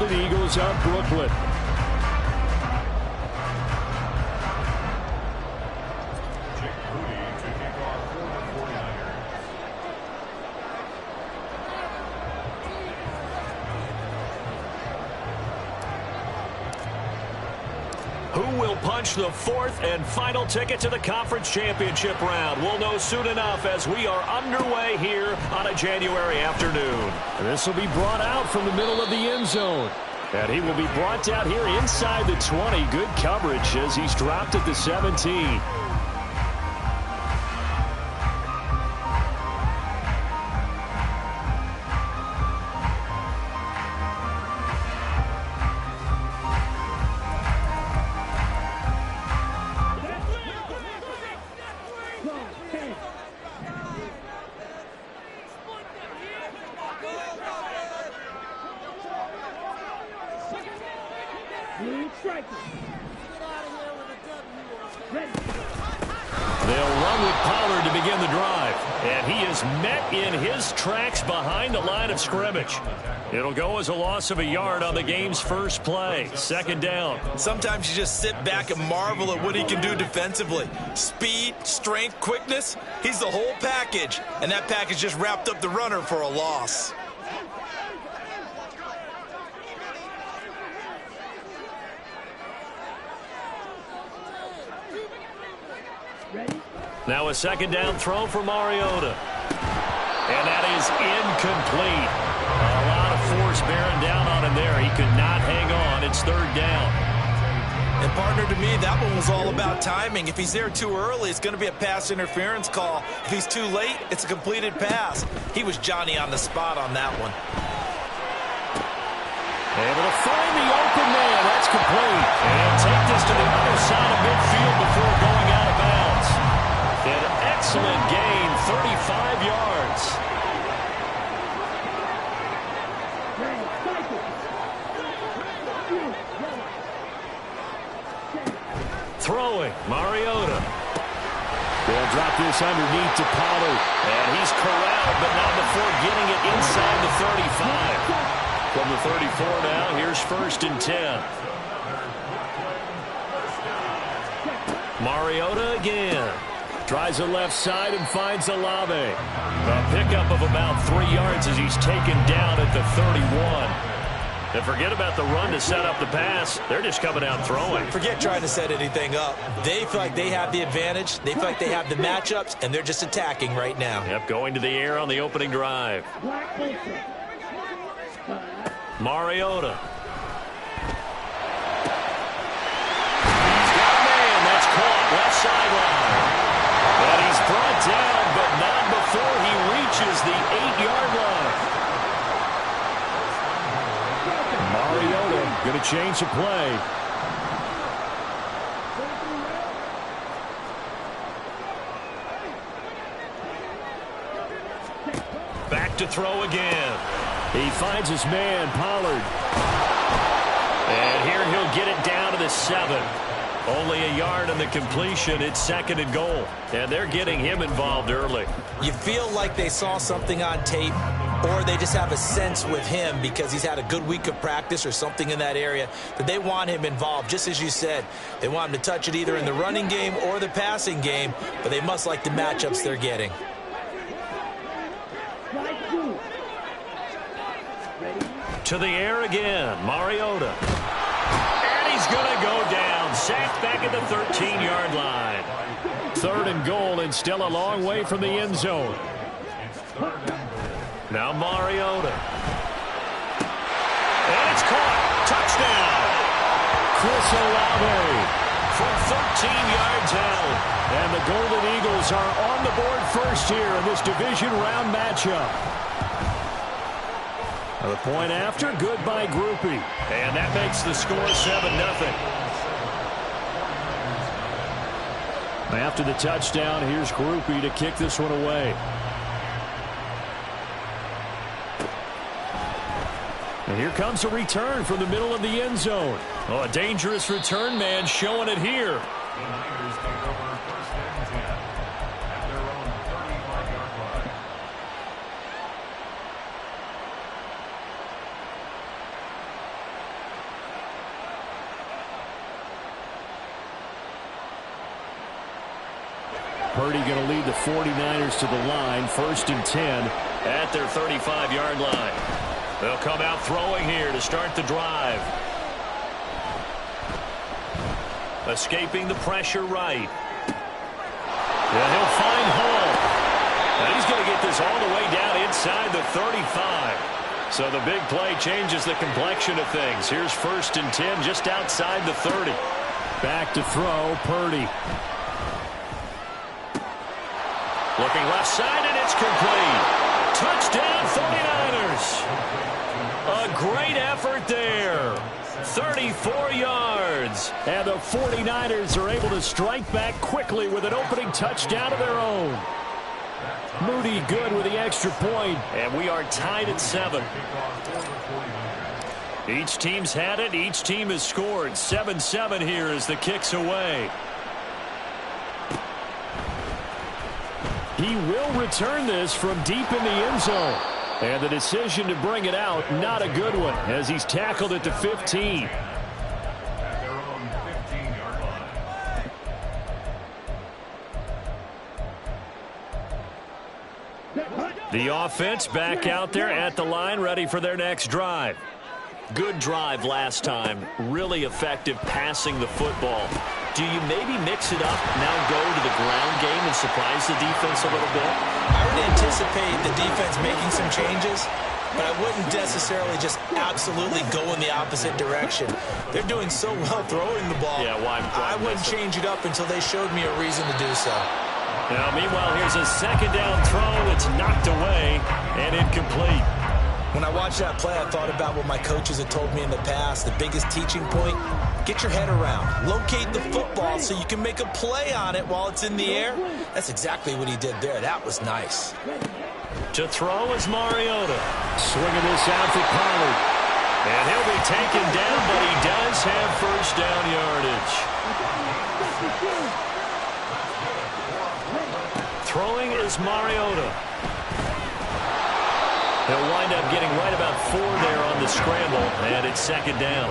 Golden Eagles of Brooklyn. Who will punch the fourth and final ticket to the conference championship round? We'll know soon enough as we are underway here on a January afternoon. This will be brought out from the middle of the end zone. And he will be brought down here inside the 20. Good coverage as he's dropped at the 17. They'll run with Pollard to begin the drive. And he is met in his tracks behind the line of scrimmage. It'll go as a loss of a yard on the game's first play. Second down. Sometimes you just sit back and marvel at what he can do defensively. Speed, strength, quickness. He's the whole package. And that package just wrapped up the runner for a loss. Now a second down throw for Mariota. And that is incomplete. A lot of force bearing down on him there. He could not hang on. It's third down. And partner, to me, that one was all about timing. If he's there too early, it's going to be a pass interference call. If he's too late, it's a completed pass. He was Johnny on the spot on that one. Able to find the open man. That's complete. And take this to the other side of midfield before going out of bounds. An excellent gain, 35 yards. Throwing, Mariota. They'll drop this underneath to Pollard. And he's corralled, but not before getting it inside the 35. From the 34 now, here's 1st and 10. Mariota again. Tries the left side and finds Olave. A pickup of about 3 yards as he's taken down at the 31. And forget about the run to set up the pass. They're just coming out throwing. Forget trying to set anything up. They feel like they have the advantage. They feel like they have the matchups, and they're just attacking right now. Yep, going to the air on the opening drive. Mariota. He's got a man. That's caught. Left sideline. And he's brought down, but not before he reaches the 8-yard line. Mariota going to change the play. Back to throw again. He finds his man, Pollard. And here he'll get it down to the 7. Only a yard on the completion. It's 2nd and goal. And they're getting him involved early. You feel like they saw something on tape, or they just have a sense with him because he's had a good week of practice or something in that area that they want him involved. Just as you said, they want him to touch it either in the running game or the passing game, but they must like the matchups they're getting. To the air again, Mariota. And he's going to go down. Sacked back at the 13-yard line. 3rd and goal, and still a long way from the end zone. Now Mariota. And it's caught. Touchdown. Chris Olave from 13 yards out. And the Golden Eagles are on the board first here in this division round matchup. The point after, good by Grupe. And that makes the score 7-0. After the touchdown, here's Grupe to kick this one away. And here comes a return from the middle of the end zone. Oh, a dangerous return man showing it here. Purdy going to lead the 49ers to the line, 1st and 10 at their 35-yard line. They'll come out throwing here to start the drive. Escaping the pressure right. Yeah, he'll find Hall. And he's going to get this all the way down inside the 35. So the big play changes the complexion of things. Here's 1st and 10 just outside the 30. Back to throw, Purdy. Looking left side, and it's complete. Touchdown, 49ers. A great effort there. 34 yards. And the 49ers are able to strike back quickly with an opening touchdown of their own. Moody good with the extra point. And we are tied at 7. Each team's had it. Each team has scored. 7-7 here as the kick's away. He will return this from deep in the end zone. And the decision to bring it out, not a good one, as he's tackled at the 15. The offense back out there at the line, ready for their next drive. Good drive last time. Really effective passing the football. Do you maybe mix it up, now go to the ground game and surprise the defense a little bit? I would anticipate the defense making some changes, but I wouldn't necessarily just absolutely go in the opposite direction. They're doing so well throwing the ball. Yeah, why I wouldn't change it up until they showed me a reason to do so. Now, meanwhile, here's a 2nd down throw. It's knocked away and incomplete. When I watched that play, I thought about what my coaches had told me in the past. The biggest teaching point, get your head around. Locate the football so you can make a play on it while it's in the air. That's exactly what he did there. That was nice. To throw is Mariota. Swinging this out for Pollard. And he'll be taken down, but he does have 1st down yardage. Throwing is Mariota. He'll wind up getting right about 4 there on the scramble, and it's 2nd down.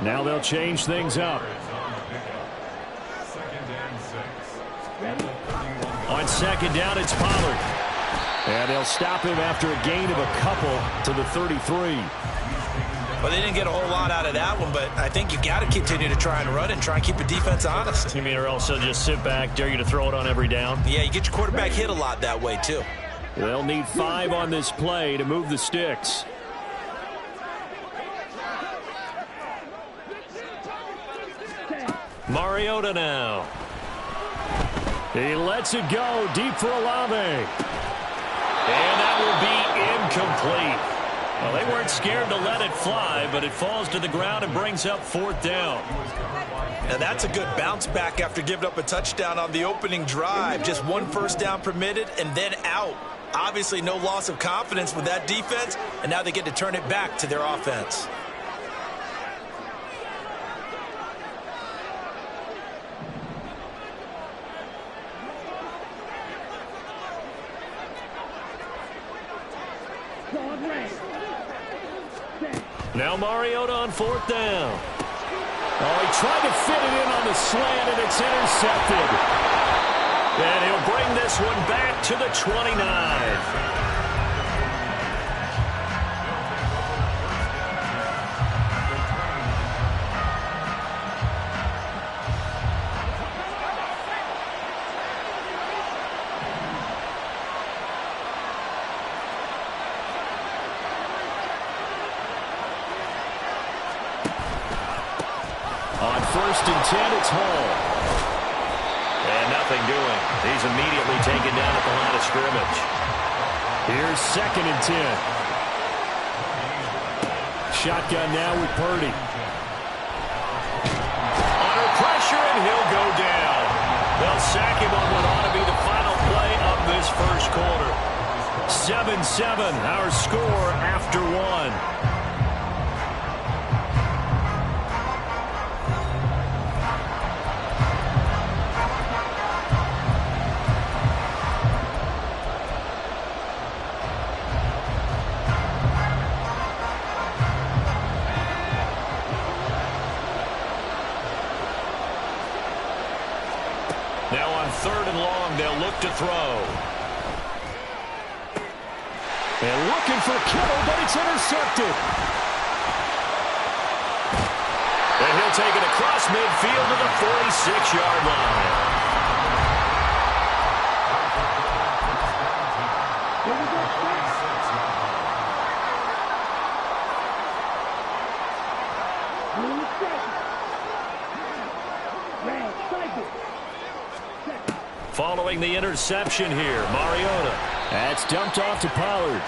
Now they'll change things up. On 2nd down, it's Pollard. And they'll stop him after a gain of a couple to the 33. Well, they didn't get a whole lot out of that one, but I think you got to continue to try and run it and try and keep the defense honest. You mean, or also just sit back, dare you to throw it on every down? Yeah, you get your quarterback hit a lot that way, too. They'll need 5 on this play to move the sticks. Mariota now. He lets it go deep for Olave. And that will be incomplete. Well, they weren't scared to let it fly, but it falls to the ground and brings up 4th down. Now that's a good bounce back after giving up a touchdown on the opening drive. Just 1 first down permitted and then out. Obviously no loss of confidence with that defense, and now they get to turn it back to their offense. Now Mariota on 4th down. Oh, he tried to fit it in on the slant, and it's intercepted. And he'll bring this one back to the 29. On 1st and 10, it's Hall. And nothing doing. He's immediately taken down at the line of scrimmage. Here's 2nd and 10. Shotgun now with Purdy. Under pressure, and he'll go down. They'll sack him on what ought to be the final play of this first quarter. 7-7, our score after 1. long, they'll look to throw. And looking for Kittle, but it's intercepted. And he'll take it across midfield to the 46-yard line. Following the interception here, Mariota. That's dumped off to Pollard.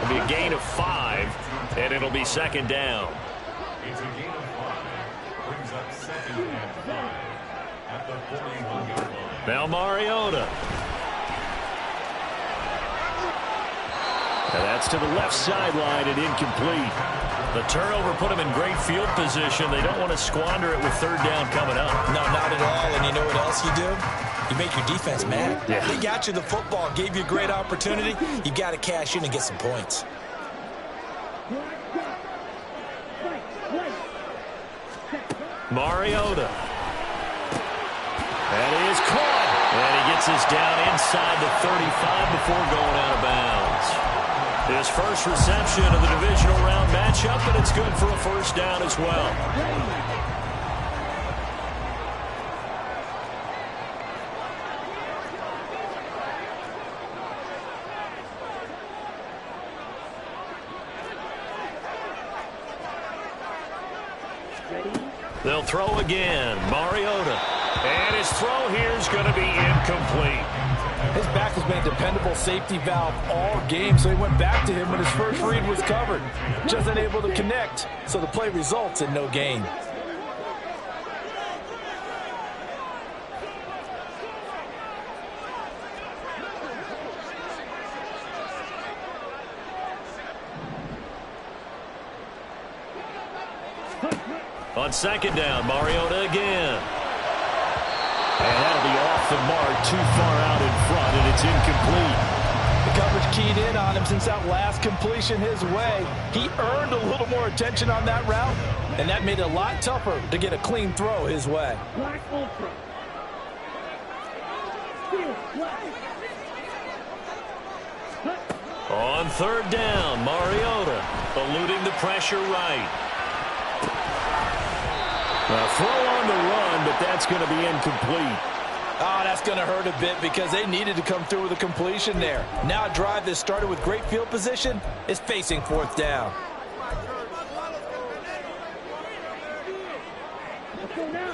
It'll be a gain of 5, and it'll be second down. It's a gain of 5. Brings up 2nd and 5 at the 41-yard line. Now Mariota. And that's to the left sideline and incomplete. The turnover put them in great field position. They don't want to squander it with third down coming up. No, not at all. And you know what else you do? You make your defense mad. Yeah. They got you the football, gave you a great opportunity. You got to cash in and get some points. Mariota. That is caught. And he gets this down inside the 35 before going out of bounds. His first reception of the divisional round matchup, and it's good for a first down as well. They'll throw again. Mariota. And his throw here is going to be incomplete. His back has been a dependable safety valve all game, so he went back to him when his first read was covered. Just unable to connect, so the play results in no gain. On second down, Mariota again. And that'll be off the mark, too far out in front, and it's incomplete. The coverage keyed in on him since that last completion his way. He earned a little more attention on that route, and that made it a lot tougher to get a clean throw his way. On third down, Mariota eluding the pressure right. A throw on the run, but that's going to be incomplete. Oh, that's going to hurt a bit because they needed to come through with a completion there. Now a drive that started with great field position is facing fourth down.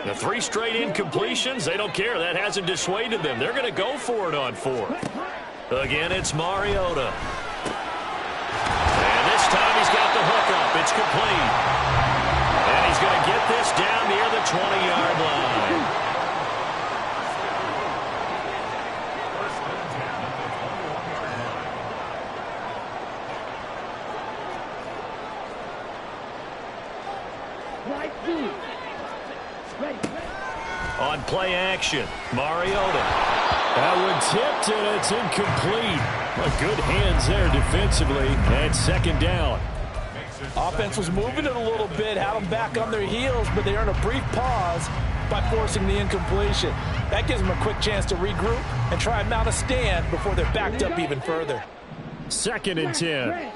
The 3 straight incompletions, they don't care. That hasn't dissuaded them. They're going to go for it on 4th. Again, it's Mariota. And this time he's got the hook up. It's complete. And he's going to get this down near the 20-yard line. On play action, Mariota. That one tipped, and it's incomplete. Well, good hands there defensively. And second down. Offense was moving it a little bit, had them back on their heels, but they earned a brief pause by forcing the incompletion. That gives them a quick chance to regroup and try and mount a stand before they're backed up even further. 2nd and 10.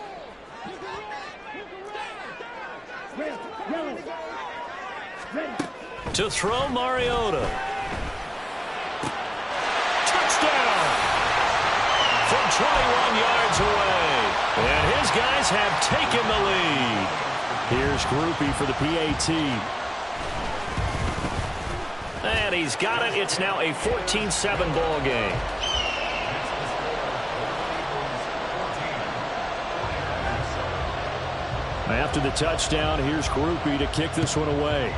To throw, Mariota. Touchdown! From 21 yards away. And his guys have taken the lead. Here's Grupe for the PA team. And he's got it. It's now a 14-7 ball game. After the touchdown, here's Grupe to kick this one away.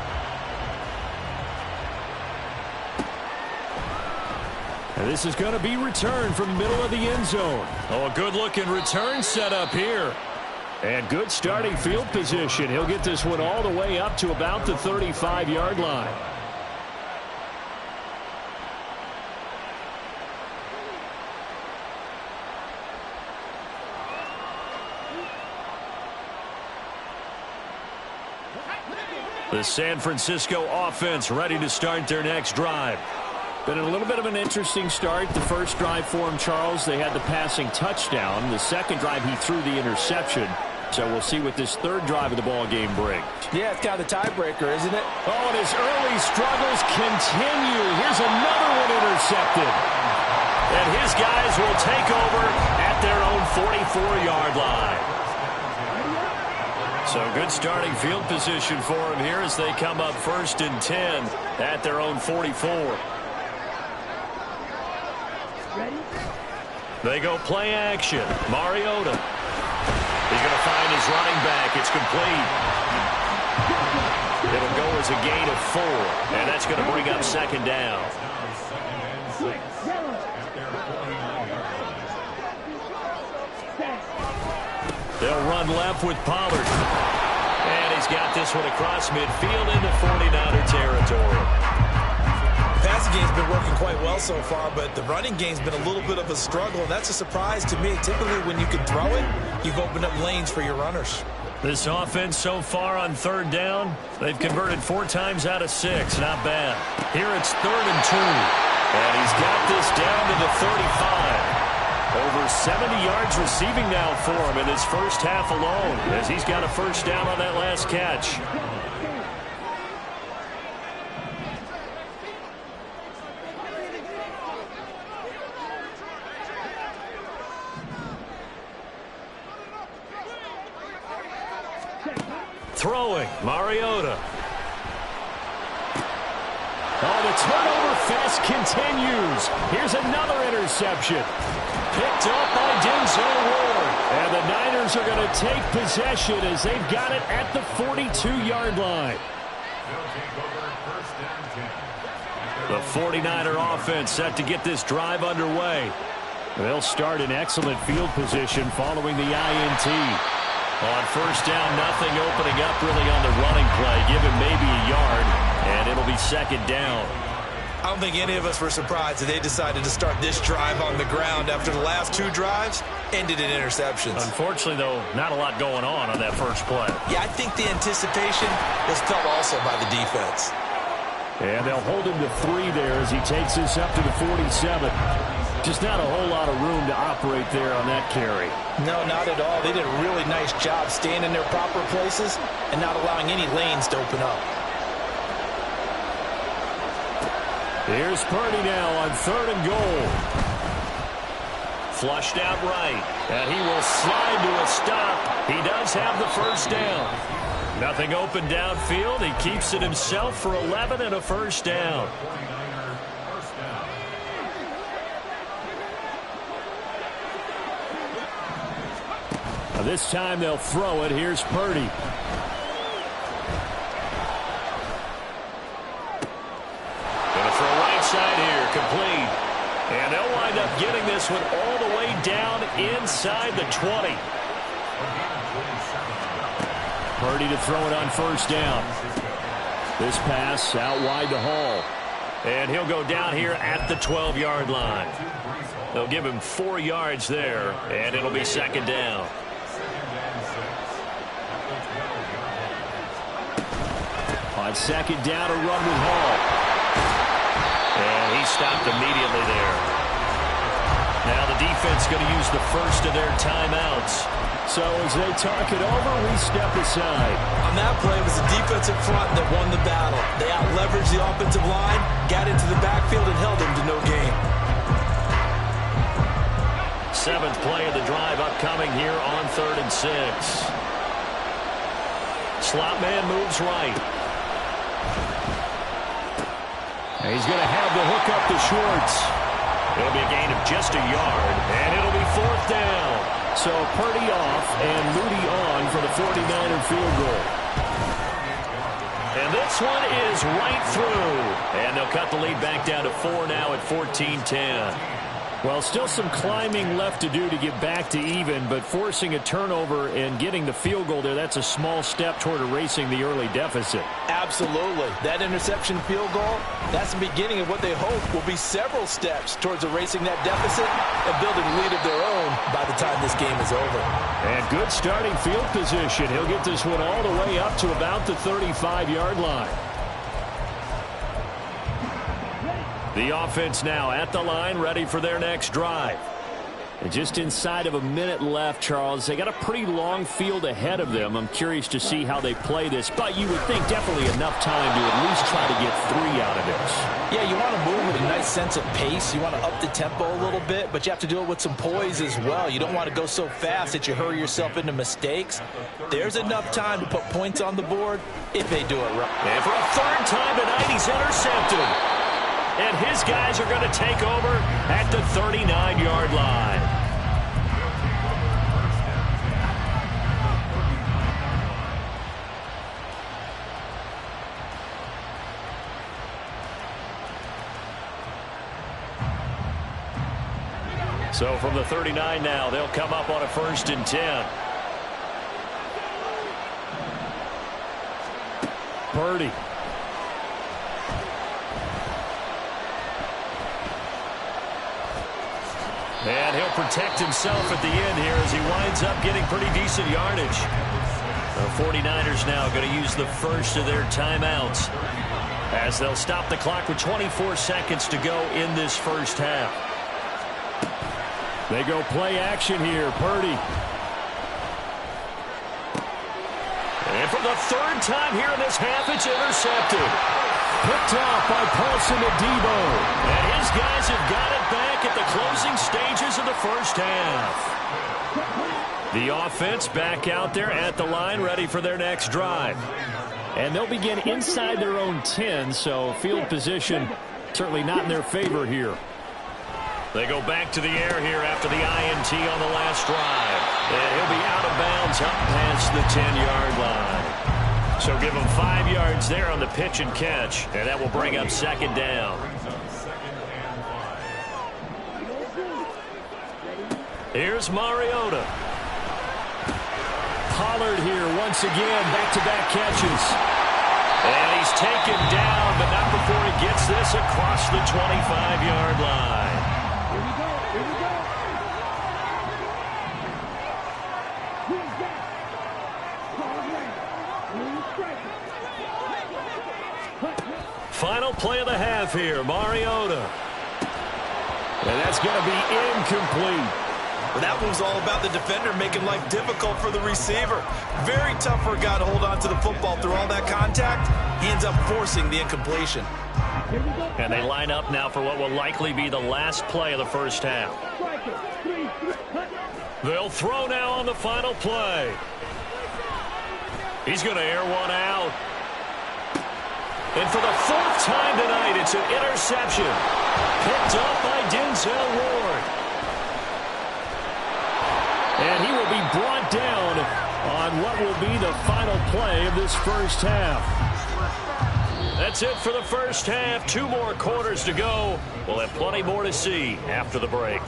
And this is going to be returned from the middle of the end zone. Oh, a good-looking return set up here. And good starting field position. He'll get this one all the way up to about the 35-yard line. The San Francisco offense ready to start their next drive. Been a little bit of an interesting start. The first drive for him, Charles, they had the passing touchdown. The second drive, he threw the interception. So we'll see what this third drive of the ball game brings. Yeah, it's kind of the tiebreaker, isn't it? Oh, and his early struggles continue. Here's another one intercepted. And his guys will take over at their own 44-yard line. So good starting field position for him here as they come up 1st and 10 at their own 44. Ready? They go play action. Mariota. He's going to find his running back. It's complete. It'll go as a gain of 4, and that's going to bring up 2nd down. They'll run left with Pollard. And he's got this one across midfield into 49er territory. The passing game's been working quite well so far, but the running game's been a little bit of a struggle, and that's a surprise to me. Typically, when you can throw it, you've opened up lanes for your runners. This offense so far on 3rd down, they've converted 4 times out of 6. Not bad. Here it's 3rd and 2. And he's got this down to the 35. Over 70 yards receiving now for him in his first half alone, as he's got a first down on that last catch. Throwing, Mariota. Oh, the turnover fest continues. Here's another interception. Picked up by Denzel Ward. And the Niners are going to take possession as they've got it at the 42-yard line. The 49er offense set to get this drive underway. They'll start in excellent field position following the INT. On 1st down, nothing opening up really on the running play. Give him maybe a yard, and it'll be 2nd down. I don't think any of us were surprised that they decided to start this drive on the ground after the last 2 drives ended in interceptions. Unfortunately, though, not a lot going on that first play. Yeah, I think the anticipation was felt also by the defense. And they'll hold him to 3 there as he takes this up to the 47. Just not a whole lot of room to operate there on that carry. No, not at all. They did a really nice job staying in their proper places and not allowing any lanes to open up. Here's Purdy now on 3rd and goal. Flushed out right. And he will slide to a stop. He does have the first down. Nothing open downfield. He keeps it himself for 11 and a first down. This time they'll throw it. Here's Purdy. Gonna throw right side here, complete. And they'll wind up getting this one all the way down inside the 20. Purdy to throw it on 1st down. This pass out wide to Hall. And he'll go down here at the 12-yard line. They'll give him 4 yards there, and it'll be 2nd down. On 2nd down, a run with Hall. And he stopped immediately there. Now the defense going to use the first of their timeouts. So as they talk it over, we step aside. On that play, it was the defensive front that won the battle. They out-leveraged the offensive line, got into the backfield, and held them to no gain. 7th play of the drive upcoming here on 3rd and 6. Slot man moves right. He's going to have the hook up to Schwartz. It'll be a gain of just a yard, and it'll be 4th down. So Purdy off and Moody on for the 49er field goal. And this one is right through. And they'll cut the lead back down to 4 now at 14-10. Well, still some climbing left to do to get back to even, but forcing a turnover and getting the field goal there, that's a small step toward erasing the early deficit. Absolutely. That interception field goal, that's the beginning of what they hope will be several steps towards erasing that deficit and building a lead of their own by the time this game is over. And good starting field position. He'll get this one all the way up to about the 35-yard line. The offense now at the line, ready for their next drive. And just inside of a minute left, Charles. They got a pretty long field ahead of them. I'm curious to see how they play this, but you would think definitely enough time to at least try to get 3 out of this. Yeah, you want to move with a nice sense of pace. You want to up the tempo a little bit, but you have to do it with some poise as well. You don't want to go so fast that you hurry yourself into mistakes. There's enough time to put points on the board if they do it right. And for a 3rd time tonight, he's intercepted. And his guys are going to take over at the 39-yard line. So from the 39 now, they'll come up on a 1st and 10. Purdy. And he'll protect himself at the end here as he winds up getting pretty decent yardage. The 49ers now going to use the first of their timeouts as they'll stop the clock with 24 seconds to go in this first half. They go play action here. Purdy. And for the 3rd time here in this half, it's intercepted. Picked off by Paulson Adebo. And his guys have got it back at the closing stages of the first half. The offense back out there at the line, ready for their next drive. And they'll begin inside their own 10, so field position certainly not in their favor here. They go back to the air here after the INT on the last drive. And he'll be out of bounds up past the 10-yard line. So give him 5 yards there on the pitch and catch, and that will bring up 2nd down. Here's Mariota. Pollard here once again, back-to-back catches. And he's taken down, but not before he gets this across the 25-yard line. Final play of the half here, Mariota. And that's going to be incomplete. Well, that one was all about the defender making life difficult for the receiver. Very tough for a guy to hold on to the football through all that contact. He ends up forcing the incompletion. And they line up now for what will likely be the last play of the first half. They'll throw now on the final play. He's going to air one out. And for the 4th time tonight, it's an interception. Picked up by Denzel Ward. And he will be brought down on what will be the final play of this first half. That's it for the first half. 2 more quarters to go. We'll have plenty more to see after the break.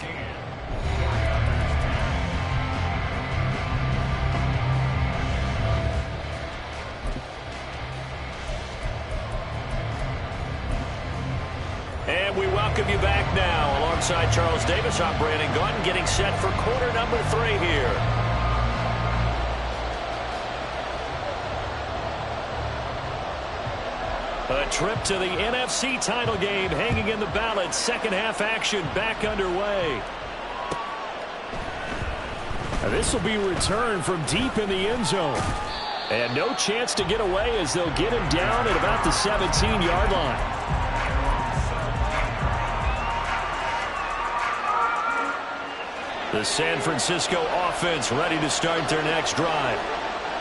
And we welcome you back now. Alongside Charles Davis, I'm Brandon Gaudin, getting set for quarter number 3 here. A trip to the NFC title game hanging in the balance. Second half action back underway. Now this will be returned from deep in the end zone. And no chance to get away as they'll get him down at about the 17-yard line. The San Francisco offense ready to start their next drive.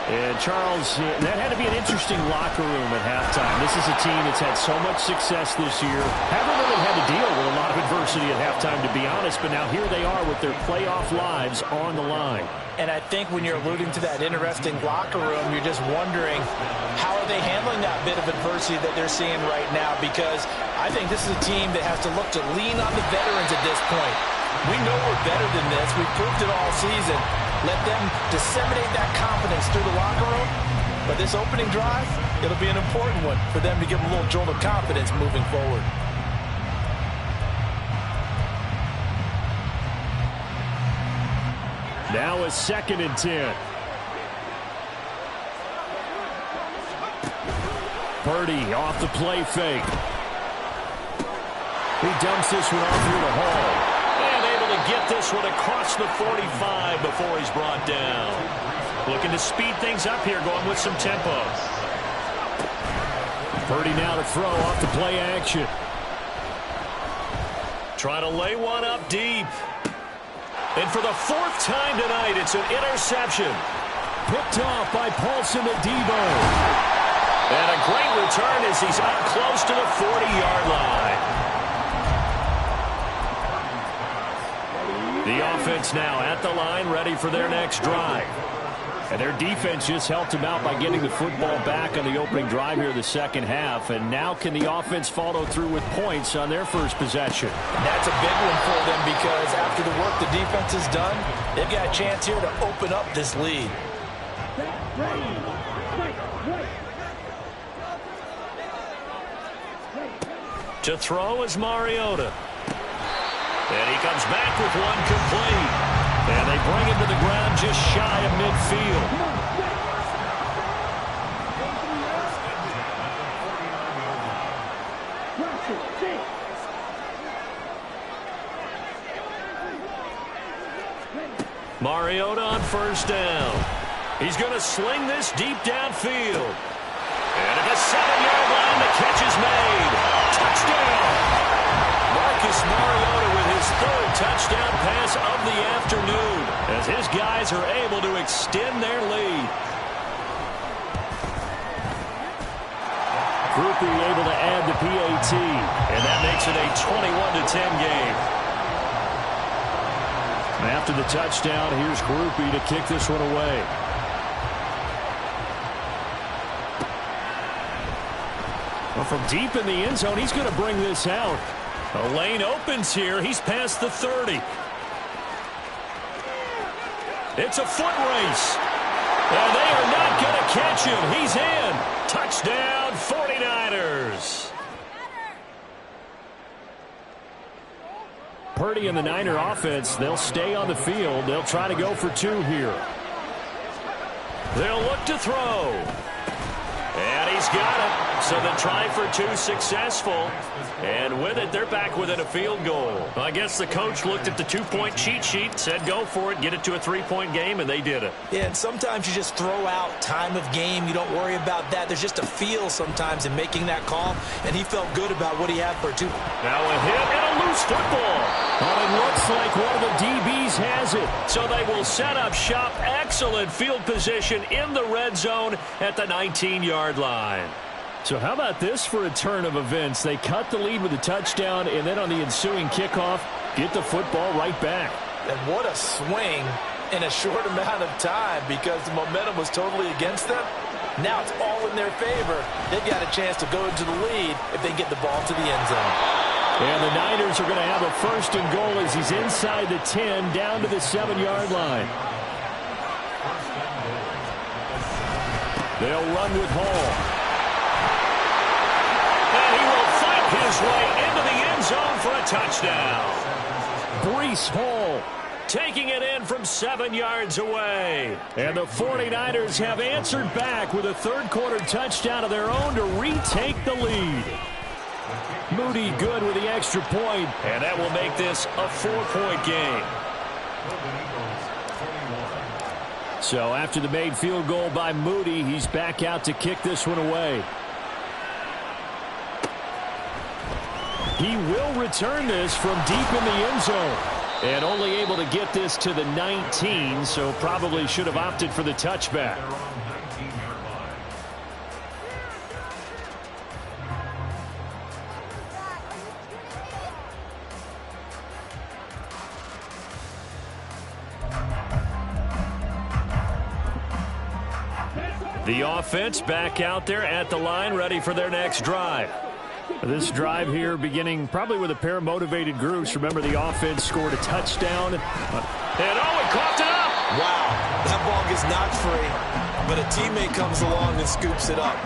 And, Charles, that had to be an interesting locker room at halftime. This is a team that's had so much success this year. Haven't really had to deal with a lot of adversity at halftime, to be honest, but now here they are with their playoff lives on the line. And I think when you're alluding to that interesting locker room, you're just wondering how are they handling that bit of adversity that they're seeing right now, because I think this is a team that has to look to lean on the veterans at this point. We know we're better than this. We've proved it all season. Let them disseminate that confidence through the locker room. But this opening drive, it'll be an important one for them to give them a little jolt of confidence moving forward. Now a 2nd and 10. Purdy off the play fake. He dumps this one off here to Hall. And able to get this one across the 45 before he's brought down. Looking to speed things up here, going with some tempo. Purdy now to throw off the play action. Try to lay one up deep. And for the fourth time tonight, it's an interception. Picked off by Paulson Adebo. And a great return as he's up close to the 40-yard line. The offense now at the line, ready for their next drive. And their defense just helped them out by getting the football back on the opening drive here in the second half. And now can the offense follow through with points on their first possession? And that's a big one for them because after the work the defense has done, they've got a chance here to open up this lead. To throw is Mariota. And he comes back with one complete. And they bring him to the ground just shy of midfield. Mariota on first down. He's going to sling this deep downfield. And at the 7-yard line, the catch is made. Touchdown! Marcus Mariota with his third touchdown pass of the afternoon as his guys are able to extend their lead. Grupe able to add the PAT, and that makes it a 21-10 game. After the touchdown, here's Grupe to kick this one away. Well, from deep in the end zone, he's going to bring this out. A lane opens here. He's past the 30. It's a foot race. And they are not going to catch him. He's in. Touchdown, 49ers. Purdy and the Niner offense, they'll stay on the field. They'll try to go for two here. They'll look to throw. And he's got it. So the try for two successful. And with it, they're back within a field goal. Well, I guess the coach looked at the two-point cheat sheet, said go for it, get it to a three-point game, and they did it. Yeah, and sometimes you just throw out time of game. You don't worry about that. There's just a feel sometimes in making that call, and he felt good about what he had for two. Now a hit and a loose football. Well, it looks like one of the DBs has it. So they will set up shop. Excellent field position in the red zone at the 19-yard line. So how about this for a turn of events? They cut the lead with a touchdown, and then on the ensuing kickoff, get the football right back. And what a swing in a short amount of time because the momentum was totally against them. Now it's all in their favor. They've got a chance to go into the lead if they get the ball to the end zone. And the Niners are going to have a first and goal as he's inside the 10 down to the 7-yard line. They'll run with Hall. His way into the end zone for a touchdown. Breece Hall taking it in from 7 yards away. And the 49ers have answered back with a third-quarter touchdown of their own to retake the lead. Moody good with the extra point, and that will make this a 4-point game. So after the made field goal by Moody, he's back out to kick this one away. He will return this from deep in the end zone. And only able to get this to the 19, so probably should have opted for the touchback. The offense back out there at the line, ready for their next drive. This drive here beginning probably with a pair of motivated groups. Remember, the offense scored a touchdown. And he coughed it up. Wow, that ball gets knocked free, but a teammate comes along and scoops it up.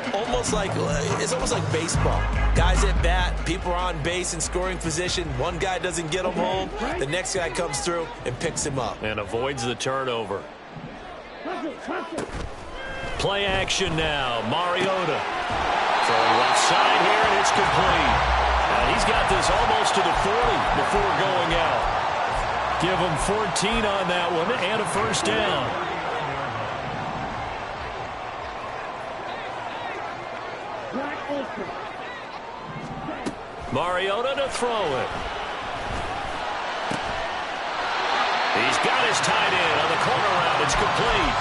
It's almost like baseball. Guys at bat, people are on base in scoring position. One guy doesn't get him home. The next guy comes through and picks him up. And avoids the turnover. Play action now. Mariota. Throwing left side here, and it's complete. And he's got this almost to the 40 before going out. Give him 14 on that one and a first down. Mariota to throw it. He's got his tight end on the corner route. It's complete.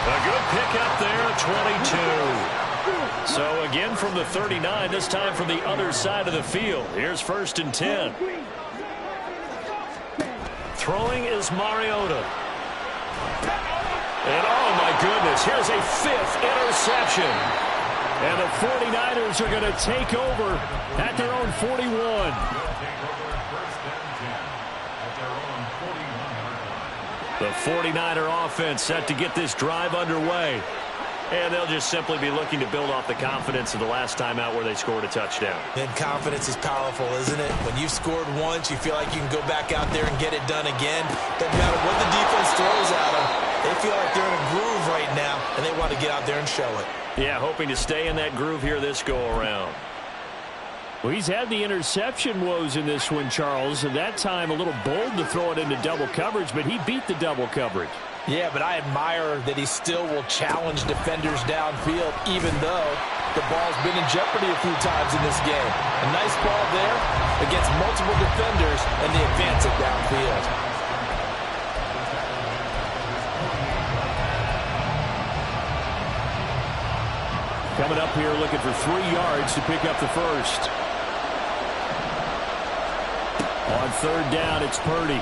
A good pickup there, 22. So again from the 39, this time from the other side of the field. Here's 1st and 10. Throwing is Mariota. And oh my goodness, here's a 5th interception. And the 49ers are going to take over at their own 41. The 49er offense set to get this drive underway. And they'll just simply be looking to build off the confidence of the last time out where they scored a touchdown. And confidence is powerful, isn't it? When you've scored once, you feel like you can go back out there and get it done again. Doesn't matter what the defense throws at them. They feel like they're in a groove right now, and they want to get out there and show it. Yeah, hoping to stay in that groove here this go-around. Well, he's had the interception woes in this one, Charles, and that time a little bold to throw it into double coverage, but he beat the double coverage. Yeah, but I admire that he still will challenge defenders downfield, even though the ball's been in jeopardy a few times in this game. A nice ball there against multiple defenders, and they advance it downfield. Coming up here looking for 3 yards to pick up the first. On 3rd down, it's Purdy.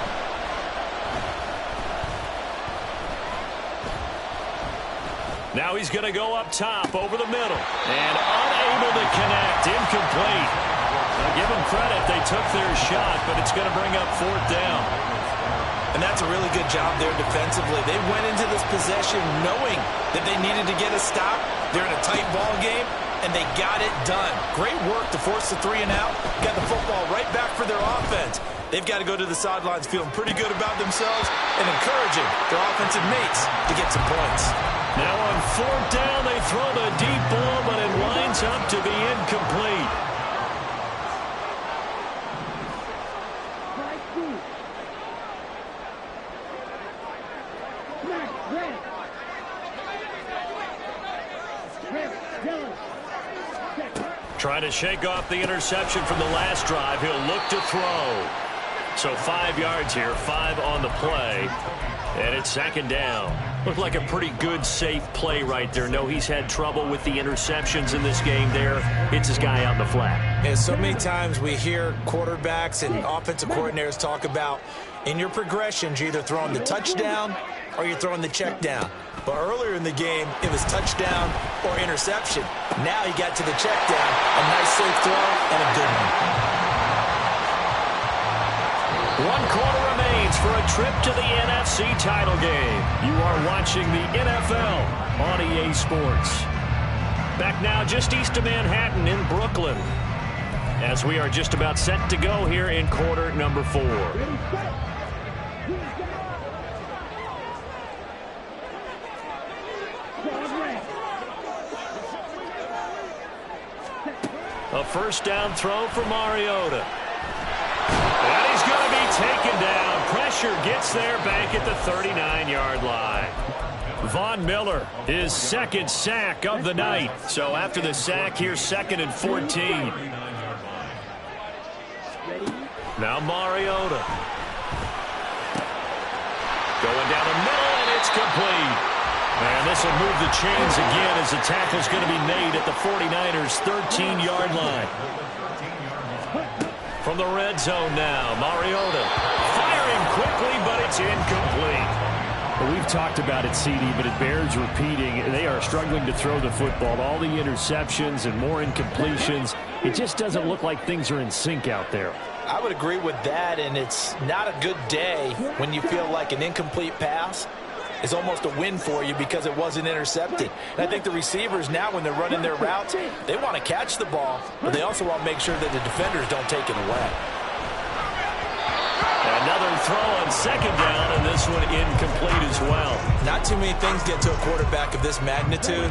Now he's going to go up top over the middle. And unable to connect. Incomplete. Now give them credit. They took their shot, but it's going to bring up 4th down. And that's a really good job there defensively. They went into this possession knowing that they needed to get a stop. They're in a tight ball game, and they got it done. Great work to force the 3 and out. Got the football right back for their offense. They've got to go to the sidelines feeling pretty good about themselves and encouraging their offensive mates to get some points. Now on 4th down, they throw the deep ball, but it winds up to be incomplete. Trying to shake off the interception from the last drive. He'll look to throw. So 5 yards here, 5 on the play. And it's 2nd down. Looked like a pretty good, safe play right there. No, he's had trouble with the interceptions in this game there. It's his guy out in the flat. And so many times we hear quarterbacks and offensive coordinators talk about in your progressions, you're either throwing the touchdown or you're throwing the check down. But earlier in the game, it was touchdown or interception. Now he got to the check down. A nice safe throw and a good one. 1 quarter remains for a trip to the NFC title game. You are watching the NFL on EA Sports. Back now just east of Manhattan in Brooklyn, as we are just about set to go here in quarter number 4. A 1st down throw for Mariota. And he's going to be taken down. Pressure gets there back at the 39-yard line. Von Miller, his 2nd sack of the night. So after the sack, here's 2nd and 14. Now Mariota. Going down the middle, and it's complete. And this will move the chains again as the tackle's going to be made at the 49ers' 13-yard line. From the red zone now, Mariota firing quickly, but it's incomplete. Well, we've talked about it, CD, but it bears repeating. They are struggling to throw the football. All the interceptions and more incompletions. It just doesn't look like things are in sync out there. I would agree with that, and it's not a good day when you feel like an incomplete pass is almost a win for you because it wasn't intercepted. And I think the receivers now, when they're running their routes, they want to catch the ball, but they also want to make sure that the defenders don't take it away. Another throw on 2nd down, and this one incomplete as well. Not too many things get to a quarterback of this magnitude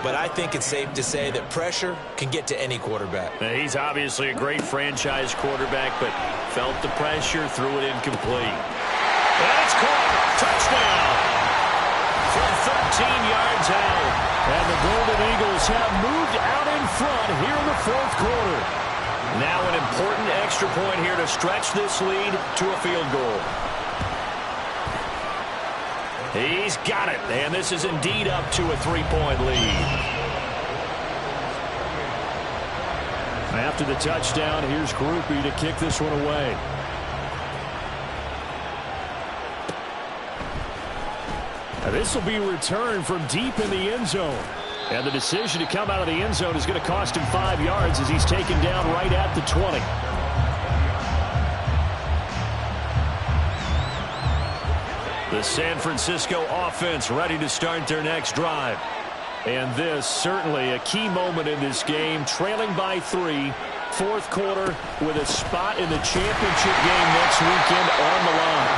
but I think it's safe to say that pressure can get to any quarterback. He's obviously a great franchise quarterback, but felt the pressure, threw it incomplete. And it's caught. Touchdown. From 13 yards out. And the Golden Eagles have moved out in front here in the fourth quarter. Now an important extra point here to stretch this lead to a field goal. He's got it, and this is indeed up to a 3-point lead. After the touchdown, here's Grupe to kick this one away. This will be returned from deep in the end zone. And the decision to come out of the end zone is going to cost him 5 yards as he's taken down right at the 20. The San Francisco offense ready to start their next drive. And this certainly a key moment in this game, trailing by 3, fourth quarter with a spot in the championship game next weekend on the line.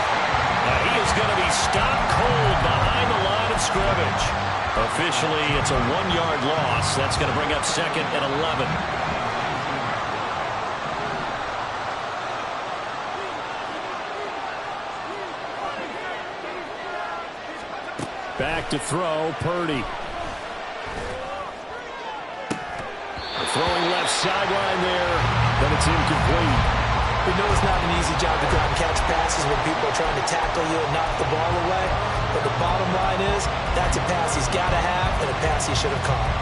Now he is going to be stopped cold behind the line of scrimmage. Officially, it's a 1-yard loss. That's going to bring up second and 11. Back to throw, Purdy. Throwing left sideline there, but it's incomplete. We know it's not an easy job to go out and catch passes when people are trying to tackle you and knock the ball away. But the bottom line is, that's a pass he's got to have and a pass he should have caught.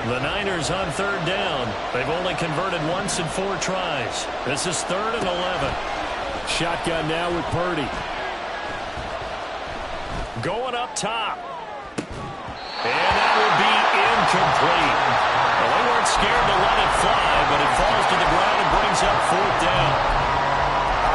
The Niners on third down. They've only converted once in 4 tries. This is 3rd and 11. Shotgun now with Purdy. Going up top. And that will be incomplete. Well, they weren't scared to let it fly, but it falls to the ground and brings up 4th down.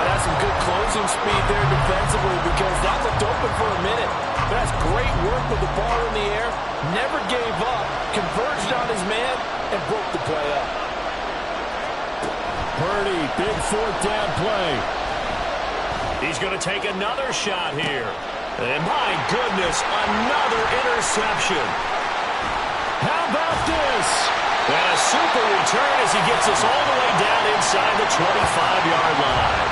That's some good closing speed there defensively because that looked open for a minute. But that's great work with the ball in the air. Never gave up, converged on his man, and broke the play up. Purdy, big 4th down play. He's going to take another shot here. And my goodness, another interception. How about this? And a super return as he gets us all the way down inside the 25-yard line.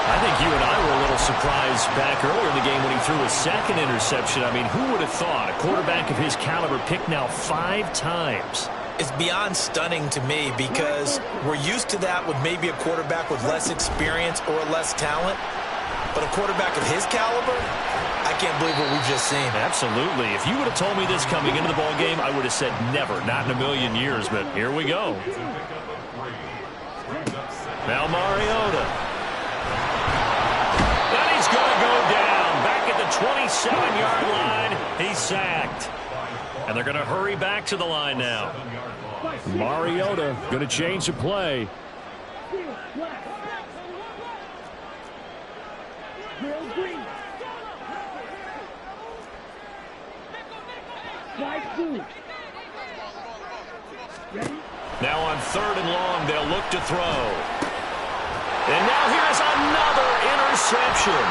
I think you and I were a little surprised back earlier in the game when he threw his second interception. I mean, who would have thought a quarterback of his caliber picked now 5 times? It's beyond stunning to me because we're used to that with maybe a quarterback with less experience or less talent. But a quarterback of his caliber, I can't believe what we've just seen. Absolutely. If you would have told me this coming into the ballgame, I would have said never, not in a million years. But here we go. Now Mariota. And he's going to go down. Back at the 27-yard line. He's sacked. And they're going to hurry back to the line now. Mariota going to change the play. Now on 3rd and long, they'll look to throw. And now here's another interception.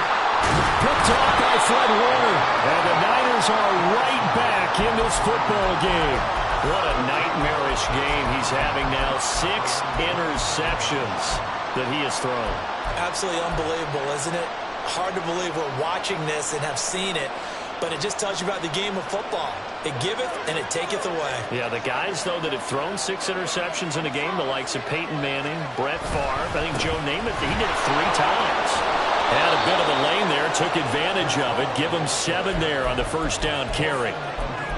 Picked off by Fred Warner. And the Niners are right back in this football game. What a nightmarish game he's having now. 6 interceptions that he has thrown. Absolutely unbelievable, isn't it? Hard to believe we're watching this and have seen it, but it just tells you about the game of football. It giveth and it taketh away. Yeah, the guys, though, that have thrown 6 interceptions in a game, the likes of Peyton Manning, Brett Favre, I think Joe Namath, he did it 3 times. Had a bit of a lane there, took advantage of it, give him 7 there on the first down carry.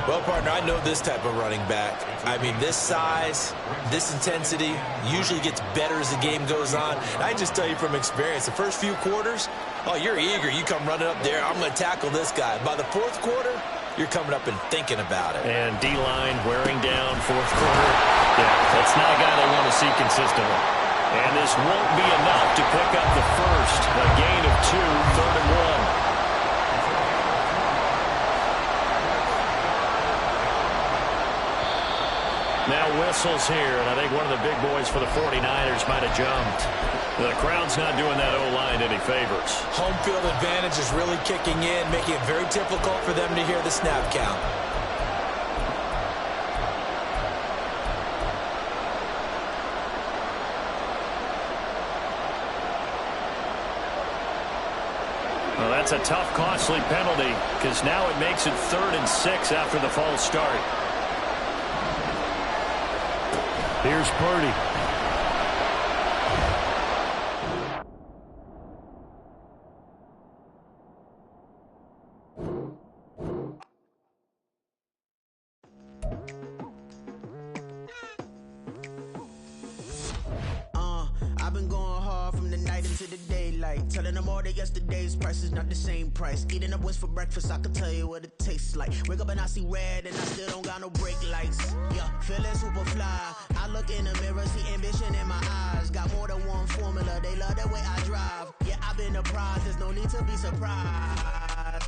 Well, partner, I know this type of running back. I mean, this size, this intensity usually gets better as the game goes on. And I just tell you from experience, the first few quarters, oh, you're eager. You come running up there, I'm going to tackle this guy. By the 4th quarter, you're coming up and thinking about it. And D-line wearing down 4th quarter. Yeah, that's not a guy they want to see consistently. And this won't be enough to pick up the first. A gain of 2, 3rd and 1. Now whistle whistles here, and I think one of the big boys for the 49ers might have jumped. The crowd's not doing that O-line any favors. Home field advantage is really kicking in, making it very difficult for them to hear the snap count. Well, that's a tough, costly penalty because now it makes it 3rd and 6 after the false start. Here's Purdy. I've been going hard from the night into the daylight, telling them all that yesterday's price is not the same price. Eating up what's for breakfast, I can tell you what it tastes like. Wake up and I see red and I still don't got no brake lights. Yeah, feeling super fly. I look in the mirror, see ambition in my eyes. Got more than one formula, they love the way I drive. Yeah, I've been apprised, there's no need to be surprised.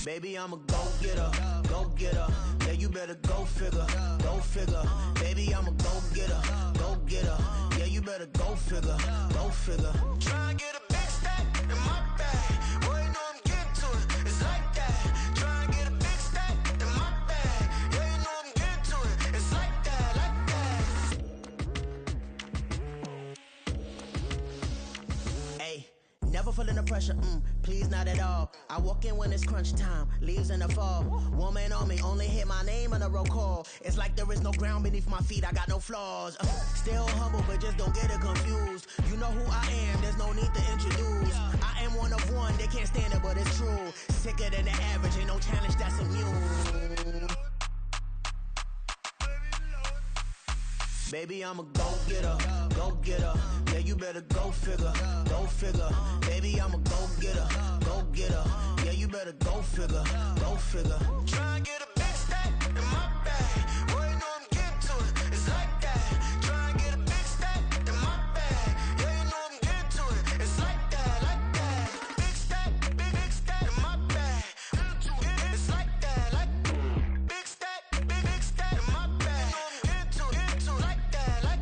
Baby, I'm a go-getter, go-getter. Yeah, you better go figure, go figure. Baby, I'm a go-getter, go-getter. Yeah, you better go figure, go figure. Try and get a big stack in my bag. Boy, you know I'm getting to it, it's like that. Try and get a big stack in my bag. Yeah, you know I'm getting to it, it's like that, like that. Hey, never feeling the pressure, please not at all. I walk in when it's crunch time, leaves in the fall. Woman on me, only hit my name on a roll call. It's like there is no ground beneath my feet, I got no flaws. Still humble, but just don't get it confused. You know who I am, there's no need to introduce. I am one of one, they can't stand it, but it's true. Sicker than the average, ain't no challenge that's immune. Baby, I'm a go-getter, go-getter. Yeah, you better go figure, go figure. Baby, I'm a go-getter, go-getter. Yeah, you better go figure, go figure. Try and get a big stack in my bag. Boy, you know I'm getting to it, it's like that. Try and get a big stack in my bag. Yeah, you know I'm getting to it, it's like that, like that. Big stack in my bag. It's like that, like big stack in my bag. Into like that, like.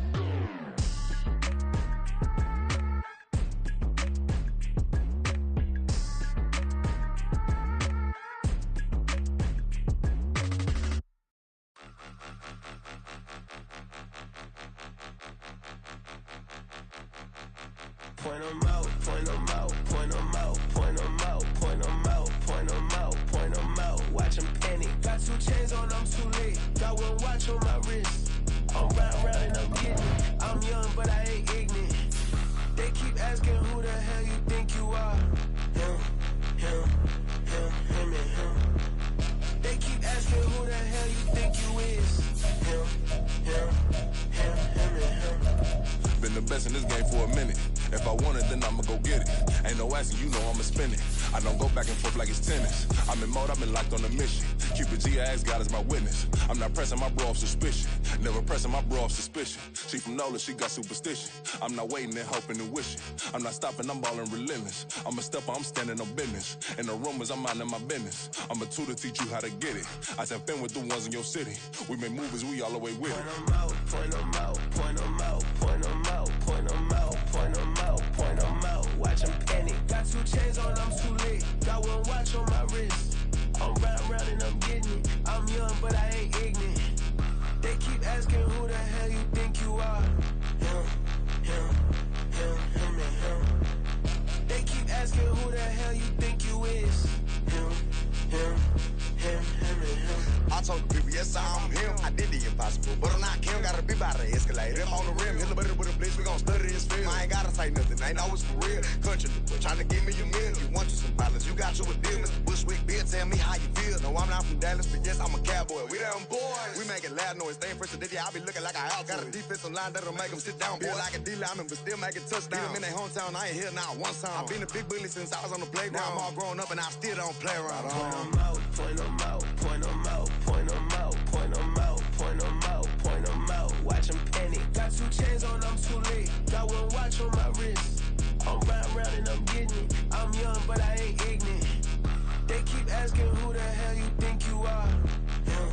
Point 'em out, point 'em out, point 'em out, point 'em out, point 'em out, point 'em out, point 'em out. Watch 'em panic. Got 2 chains on, I'm too late. Got 1 watch on my wrist. I'm round and I'm getting it. I'm young, but I ain't ignorant. They keep asking who the hell you think you are. Him and him. They keep asking who the hell you think you is. Him and him. Been the best in this game for a minute. If I want it, then I'ma go get it. Ain't no asking, you know I'ma spin it. I don't go back and forth like it's tennis. I'm in mode, I've been locked on a mission. Cupid G, I ask God as my witness. I'm not pressing my bro off suspicion. Never pressing my bro off suspicion. She from Nola, she got superstition. I'm not waiting and hoping and wishing. I'm not stopping, I'm balling relentless. I'm a stepper, I'm standing on business. In the rumors, I'm minding my business. I'm a tutor, teach you how to get it. I said, been with the ones in your city. We make movies, we all the way with it. Point 'em out, point 'em out, point 'em out, point 'em out, point 'em out, point 'em out, point 'em out. Watch 'em panic. Got 2 chains on, I'm too late. Got 1 watch on my wrist. I'm round and I'm getting it. I'm young, but I ain't ignorant. They keep asking who the hell you think you are. Him and him. They keep asking who the hell you think you is. Him and him. I told the people, yes, I'm him. I did the impossible, but I'm not Kim. Gotta be by the escalator. If on the rim, hit the butter with a blitz, we gon' study this film. I ain't gotta say nothing, ain't always for real. Country, trying to give me a meal. You want you some balance, you got you a deal. Mr. Bushwick, Bill, tell me how you feel. No, I'm not from Dallas, but yes, I'm a cowboy. We them boys. We making loud noise, staying fresh today. I be looking like I out. Got a defensive line that'll make them sit down. Feel like a D-lineman, but still making touchdowns. Beat them in their hometown, I ain't here now one time. I've been a big bully since I was on the playground. Now I'm all grown up and I still don't play around. Point 'em out, point 'em out, point 'em out, point 'em out, point 'em out, point 'em out, point 'em out. Watch 'em panic. Got 2 chains on, I'm too late. Got 1 watch on my wrist. I'm round and I'm getting it. I'm young, but I ain't ignorant. They keep asking who the hell you think you are. Him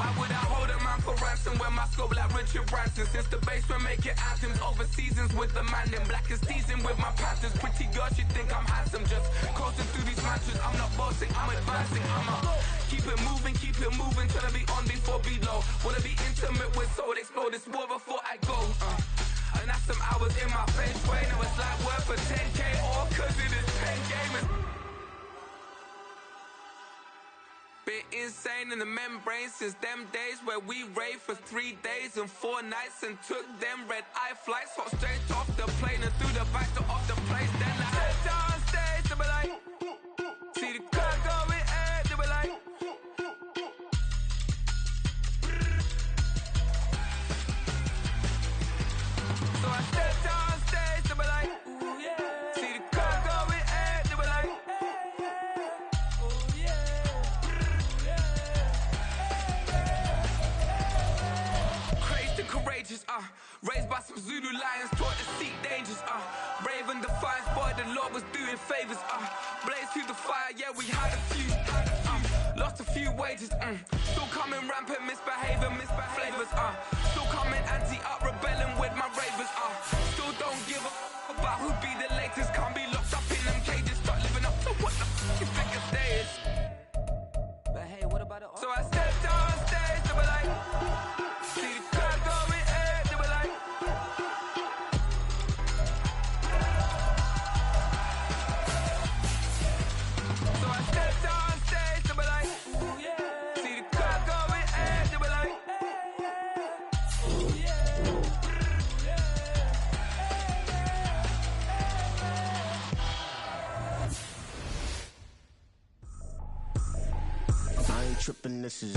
Why would I hold a man for ransom when my scope like Richard Branson? Since the basement make it anthems over seasons with the man, then black is teasing with my Panthers. Pretty girl, she think I'm handsome, just coasting through these matches. I'm not bossing, I'm advancing. Keep it moving till I be on before below. Wanna be intimate with soul, explore this war before I go. And that's some hours in my face way. Now it's like worth for 10K all cause it is 10 gamers. Been insane in the membrane since them days where we raved for 3 days and 4 nights and took them red eye flights. Hot straight off the plane and through the back door of the place. Then I head down stage to be like, see the car going ahead to be like. So I step down stage to be like, ooh yeah. See the car going ahead to be like, ooh yeah. Courageous, raised by some Zulu lions, taught to seek dangers, brave and defiant, boy, the Lord was doing favors, blaze through the fire, yeah, we had a few, lost a few wages, still coming rampant, misbehaving, flavors, still coming anti-up, rebelling with my ravers, still don't give a about who be the latest, can't be locked up in them cages, start living up to what the f*** you think it is. But hey, what about it? So I stepped on stage to be like, see the crowd going ahead, they were like. So I stepped on stage, they were like, ooh yeah. See the crowd going ahead, they were like, ooh yeah. I ain't tripping, this is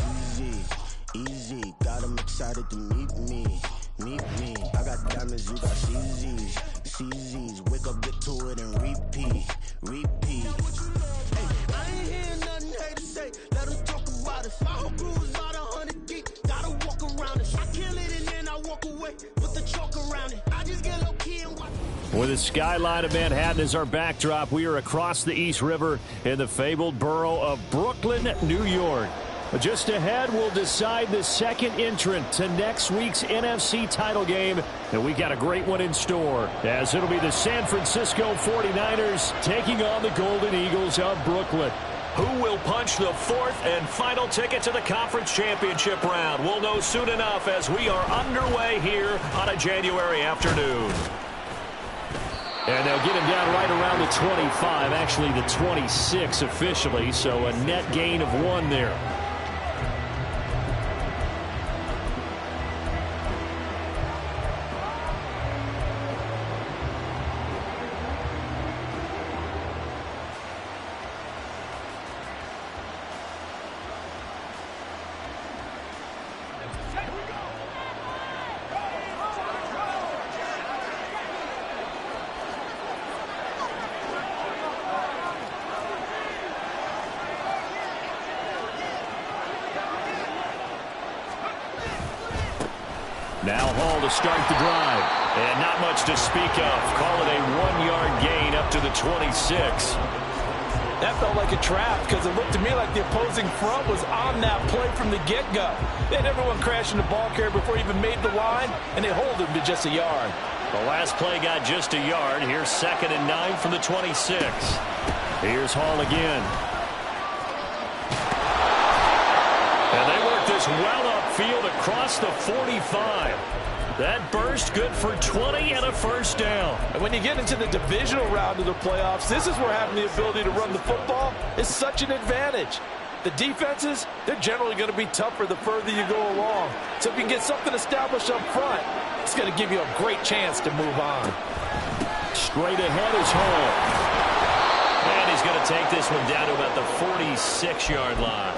easy, got them excited to meet me. I got diamonds, you got CZs, wake up, get to it and repeat. Hey, I ain't hearing nothing hate to say, let them talk about us. My whole crew is about 100 deep, gotta walk around it. I kill it and then I walk away, put the chalk around it. I just get low key and watch. With the skyline of Manhattan as our backdrop, we are across the East River in the fabled borough of Brooklyn, New York. Just ahead, we'll decide the second entrant to next week's NFC title game. And we got a great one in store, as it'll be the San Francisco 49ers taking on the Golden Eagles of Brooklyn. Who will punch the fourth and final ticket to the conference championship round? We'll know soon enough as we are underway here on a January afternoon. And they'll get him down right around the 25, actually the 26 officially, so a net gain of 1 there. Now Hall to start the drive. And not much to speak of. Call it a 1-yard gain up to the 26. That felt like a trap because it looked to me like the opposing front was on that play from the get-go. They had everyone crashing the ball carrier before he even made the line, and they hold him to just a yard. The last play got just a yard. Here's 2nd and 9 from the 26. Here's Hall again. And they work this well upfield across the 45. That burst good for 20 and a first down. And when you get into the divisional round of the playoffs, this is where having the ability to run the football is such an advantage. The defenses, they're generally going to be tougher the further you go along. So if you can get something established up front, it's going to give you a great chance to move on. Straight ahead is Hall. And he's going to take this one down to about the 46-yard line.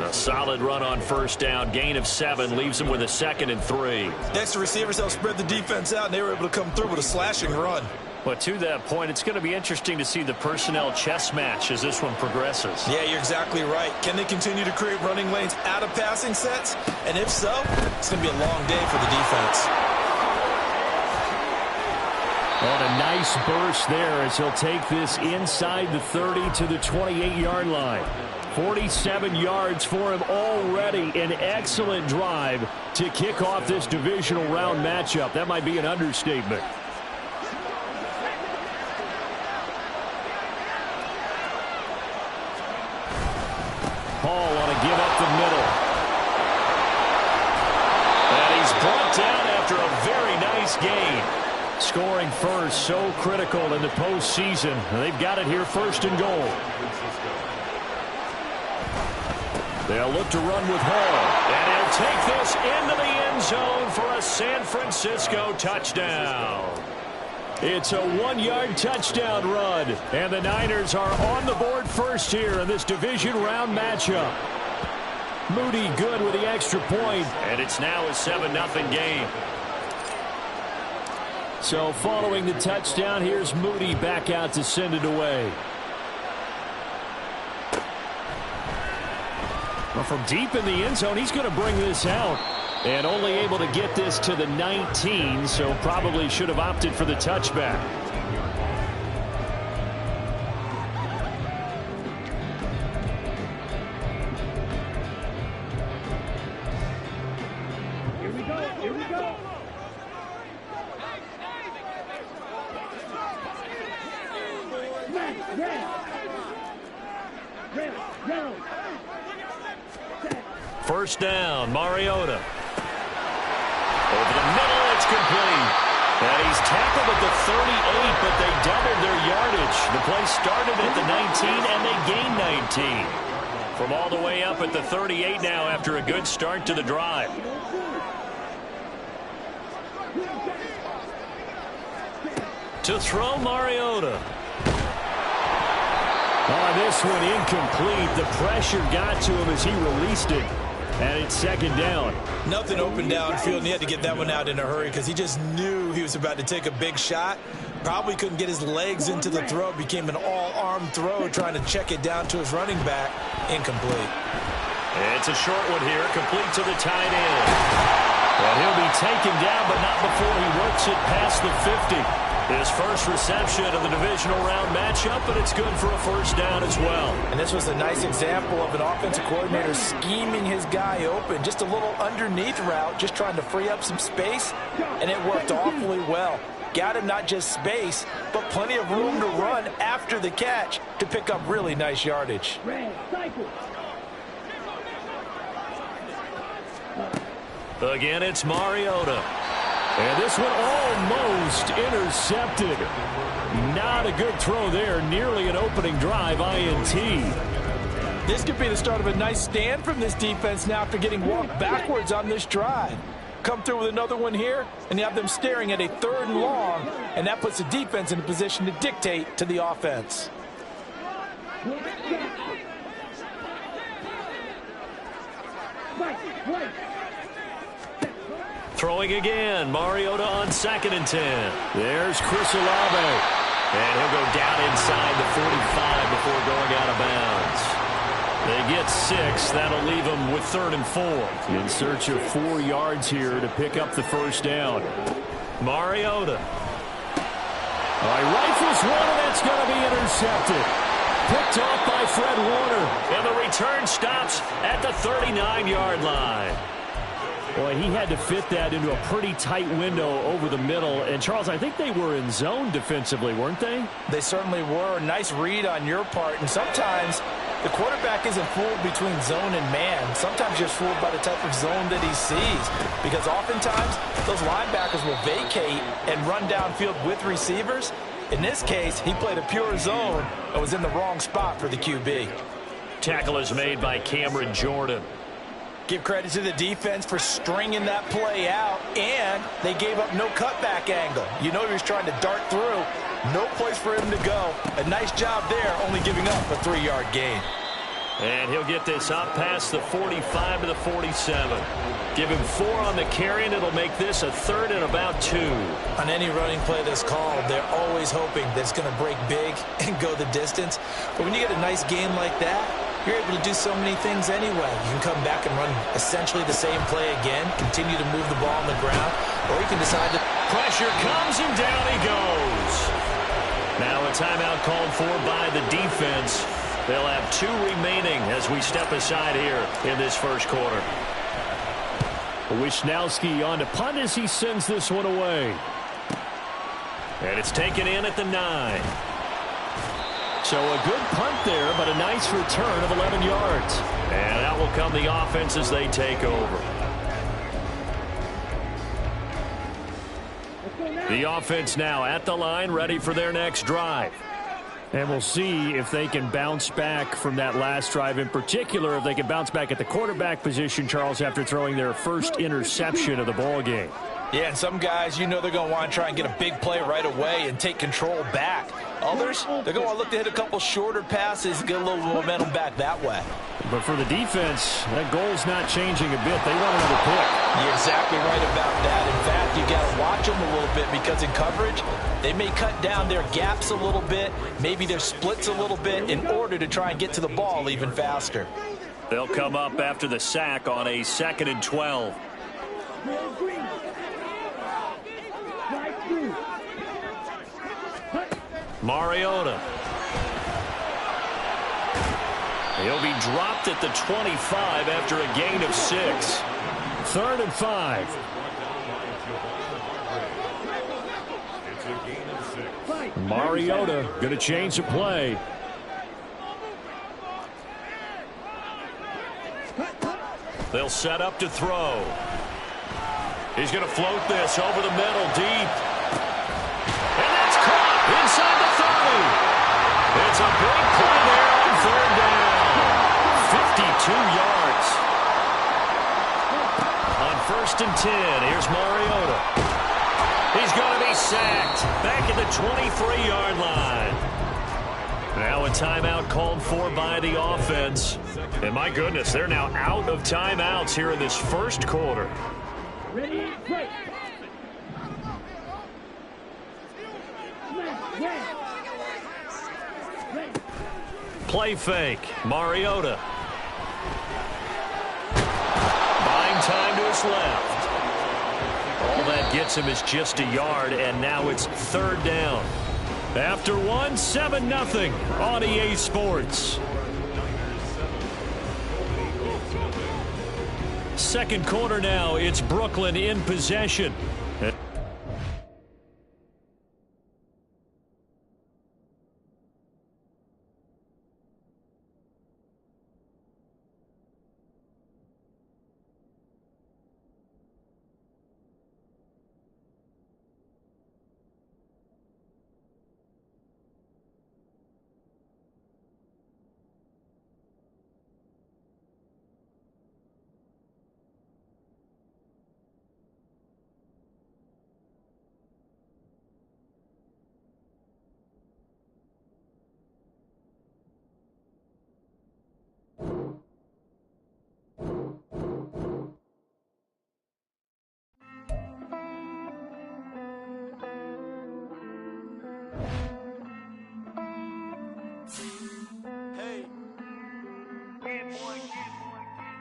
A solid run on first down. Gain of 7 leaves him with a 2nd and 3. Next, the receivers helped spread the defense out, and they were able to come through with a slashing run. But to that point, it's going to be interesting to see the personnel chess match as this one progresses. Yeah, you're exactly right. Can they continue to create running lanes out of passing sets? And if so, it's going to be a long day for the defense. And a nice burst there as he'll take this inside the 30 to the 28-yard line. 47 yards for him already. An excellent drive to kick off this divisional round matchup. That might be an understatement. Hall want to give up the middle. And he's brought down after a very nice gain. Scoring first, so critical in the postseason. They've got it here, first and goal. They'll look to run with Hall. And he'll take this into the end zone for a San Francisco touchdown. It's a 1-yard touchdown run. And the Niners are on the board first here in this division round matchup. Moody good with the extra point. And it's now a 7-0 game. So following the touchdown, here's Moody back out to send it away. Well, from deep in the end zone, he's going to bring this out. And only able to get this to the 19, so probably should have opted for the touchback. Here we go, here we go. First down, Mariota. Over the middle, it's complete. And he's tackled at the 38, but they doubled their yardage. The play started at the 19, and they gained 19. From all the way up at the 38 now after a good start to the drive. To throw, Mariota. Oh, this one incomplete. The pressure got to him as he released it. And it's second down. Nothing open downfield, and he had to get that one out in a hurry because he just knew he was about to take a big shot. Probably couldn't get his legs into the throw. Became an all-arm throw, trying to check it down to his running back. Incomplete. It's a short one here, complete to the tight end. And he'll be taken down, but not before he works it past the 50. His first reception of the divisional round matchup, but it's good for a first down as well. And this was a nice example of an offensive coordinator scheming his guy open. Just a little underneath route, just trying to free up some space, and it worked awfully well. Got him not just space, but plenty of room to run after the catch to pick up really nice yardage. Again, it's Mariota. And this one almost intercepted. Not a good throw there. Nearly an opening drive, INT. This could be the start of a nice stand from this defense now after getting walked backwards on this drive. Come through with another one here, and you have them staring at a 3rd and long, and that puts the defense in a position to dictate to the offense. Throwing again, Mariota on 2nd and 10. There's Chris Olave. And he'll go down inside the 45 before going out of bounds. They get 6. That'll leave them with 3rd and 4. In search of 4 yards here to pick up the first down. Mariota. Rifles one, and that's going to be intercepted. Picked off by Fred Warner. And the return stops at the 39-yard line. Boy, he had to fit that into a pretty tight window over the middle. And, Charles, I think they were in zone defensively, weren't they? They certainly were. Nice read on your part. And sometimes the quarterback isn't fooled between zone and man. Sometimes you're fooled by the type of zone that he sees. Because oftentimes, those linebackers will vacate and run downfield with receivers. In this case, he played a pure zone and was in the wrong spot for the QB. Tackle is made by Cameron Jordan. Give credit to the defense for stringing that play out, and they gave up no cutback angle. You know he was trying to dart through. No place for him to go. A nice job there, only giving up a 3-yard gain. And he'll get this up past the 45 to the 47. Give him 4 on the carry, and it'll make this a 3rd and about 2. On any running play that's called, they're always hoping that it's going to break big and go the distance. But when you get a nice game like that, you're able to do so many things anyway. You can come back and run essentially the same play again, continue to move the ball on the ground, or you can decide to... Pressure comes, and down he goes. Now a timeout called for by the defense. They'll have 2 remaining as we step aside here in this first quarter. Wisnowski on to punt as he sends this one away. And it's taken in at the 9. So a good punt there, but a nice return of 11 yards. And out will come the offense as they take over. The offense now at the line, ready for their next drive. And we'll see if they can bounce back from that last drive, in particular if they can bounce back at the quarterback position, Charles, after throwing their first interception of the ball game. Yeah, and some guys, they're going to want to try and get a big play right away and take control back. Others, they're going to look to hit a couple shorter passes, get a little momentum back that way. But for the defense, that goal's not changing a bit. They want another pick. You're exactly right about that. In fact, you got to watch them a little bit because in coverage, they may cut down their gaps a little bit, maybe their splits a little bit in order to try and get to the ball even faster. They'll come up after the sack on a 2nd and 12. Mariota. He'll be dropped at the 25 after a gain of 6. 3rd and 5. Mariota going to change the play. They'll set up to throw. He's going to float this over the middle deep. And that's caught inside the 30. It's a big play there on 3rd down. 52 yards. On 1st and 10, here's Mariota. He's going to be sacked back at the 23-yard line. Now a timeout called for by the offense. And my goodness, they're now out of timeouts here in this first quarter. Ready, break. Play fake. Mariota. Buying time to his left. All that gets him is just a yard, and now it's 3rd down. After 1, 7-0 on EA Sports. Second quarter now, it's Brooklyn in possession.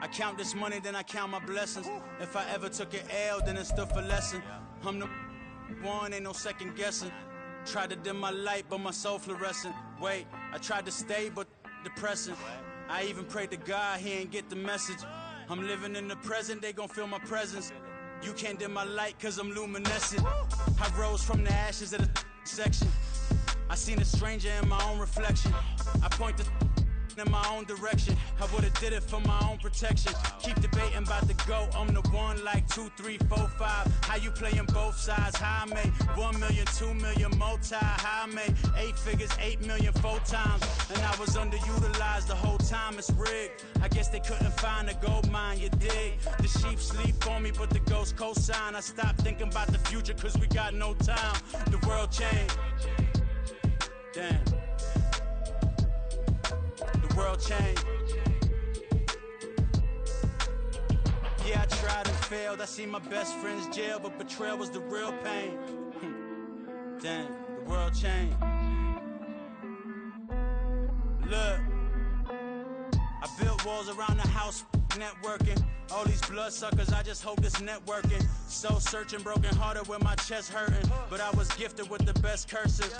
I count this money, then I count my blessings. If I ever took an L, then it stood for lesson. I'm the one, ain't no second guessing. Tried to dim my light, but my soul fluorescent. Wait, I tried to stay, but depressing. I even prayed to God, he ain't get the message. I'm living in the present, they gon' feel my presence. You can't dim my light, cause I'm luminescent. I rose from the ashes of the section. I seen a stranger in my own reflection. I point the in my own direction. I would've did it for my own protection. Keep debating about the GOAT. I'm the one like 2, 3, 4, 5. How you playing both sides? How I made 1 million, 2 million multi. How I made 8 figures, 8 million 4 times. And I was underutilized the whole time. It's rigged. I guess they couldn't find a gold mine, you dig? The sheep sleep on me, but the ghost cosign. I stopped thinking about the future cause we got no time. The world changed. Damn. The world changed. Yeah, I tried and failed. I see my best friends jail, but betrayal was the real pain. Damn, the world changed. Look, I built walls around the house, networking. All these bloodsuckers, I just hope this networking. Soul searching, broken hearted with my chest hurting. But I was gifted with the best curses.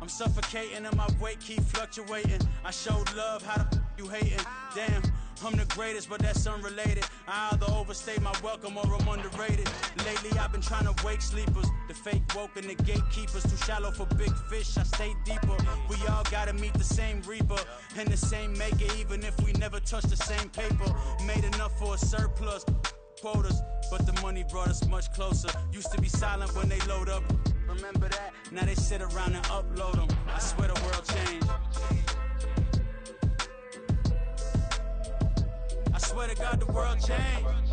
I'm suffocating and my weight keep fluctuating. I showed love, how the you hating? Damn, I'm the greatest, but that's unrelated. I either overstay my welcome or I'm underrated. Lately I've been trying to wake sleepers, the fake woke and the gatekeepers. Too shallow for big fish, I stay deeper. We all gotta meet the same reaper and the same maker, even if we never touch the same paper. Made enough for a surplus quotas, but the money brought us much closer. Used to be silent when they load up, remember that? Now they sit around and upload them. I swear the world changed. I swear to God the world changed.